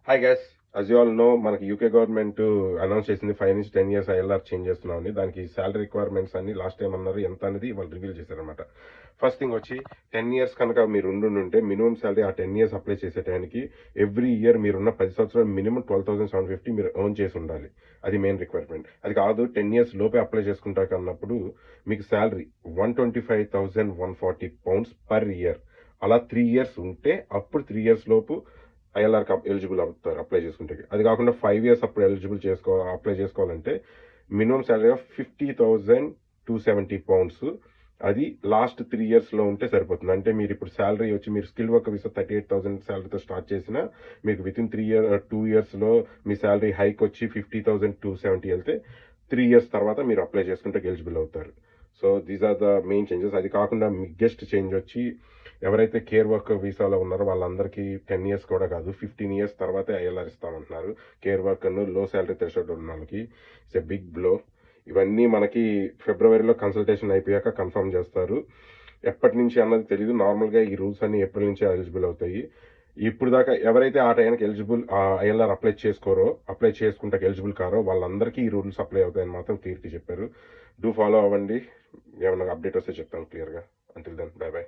Hi guys, as you all know మనకి UK government announce చేసింది 5 నుంచి 10 ఇయర్స్ ఐఎల్ఆర్ చేంజ్ చేస్తున్నామని. దానికి శాలరీ రిక్వైర్మెంట్స్ అన్ని లాస్ట్ టైం అన్నారు, ఎంత అనేది వాళ్ళు రివీల్ చేశారనమాట. ఫస్ట్ థింగ్ వచ్చి 10 ఇయర్స్ కనుక మీరు ఉండుంటే మినిమం శాలరీ ఆ 10 ఇయర్స్ అప్లై చేసే టైంకి ఎవ్రీ ఇయర్ మీరున్న 10 సంవత్సరాలు మినిమం 12,750 మీరు ఎర్న్ చేసి ఉండాలి. అది మెయిన్ రిక్వైర్మెంట్. అది కాదు 10 ఇయర్స్ లోపే అప్లై చేసుకుంటారు అన్నప్పుడు మీకు శాలరీ £125,140 పర్ ఇయర్. అలా 3 ఇయర్స్ ఉంటే అప్పుడు 3 ఇయర్స్ లోపు ఐఎల్ఆర్ ఎలిజిబుల్ అవుతారు అప్లై చేసుకుంటే. అది కాకుండా 5 ఇయర్స్ అప్పుడు అప్లై చేసుకోవాలంటే మినిమం శాలరీ ఆఫ్ £50,270. అది లాస్ట్ 3 ఇయర్స్ లో ఉంటే సరిపోతుంది. అంటే మీరు ఇప్పుడు శాలరీ వచ్చి మీరు స్కిల్ వర్క్ వీసా 38,000 శాలరీతో స్టార్ట్ చేసినా మీకు విత్ ఇన్ 2 ఇయర్స్ లో మీ శాలరీ హైక్ వచ్చి 50,270 వెళ్తే 3 ఇయర్స్ తర్వాత మీరు అప్లై చేసుకుంటే ఎలిజిబుల్ అవుతారు. So these are the main changes. అది కాకుండా బిగ్గెస్ట్ చేంజ్ వచ్చి ఎవరైతే కేర్ వర్క్ వీసాలో ఉన్నారో వాళ్ళందరికీ 10 ఇయర్స్ కూడా కాదు, 15 ఇయర్స్ తర్వాతే ఐఎల్ఆర్ ఇస్తామంటున్నారు. కేర్ వర్కర్ లో శాలరీ థ్రెషోల్డ్ ఉన్న వాళ్ళకి ఇట్స్ ఎ బిగ్ బ్లో. ఇవన్నీ మనకి ఫిబ్రవరిలో కన్సల్టేషన్ అయిపోయాక కన్ఫర్మ్ చేస్తారు. ఎప్పటి నుంచి అన్నది తెలియదు. నార్మల్గా ఈ రూల్స్ అన్ని ఏప్రిల్ నుంచి ఎలిజిబుల్ అవుతాయి. ఇప్పుడు దాకా ఎవరైతే ఆ టైంకి ఎలిజిబుల్ ఐఎల్ఆర్ అప్లై చేసుకుంటే ఎలిజిబుల్ కారో వాళ్ళందరికీ ఈ రూల్స్ అప్లై అవుతాయని మాత్రం క్లియర్గా చెప్పారు. డూ ఫాలో అవ్వండి. ఏమైనా అప్డేట్ వస్తే చెప్తాను క్లియర్గా. Until then bye by.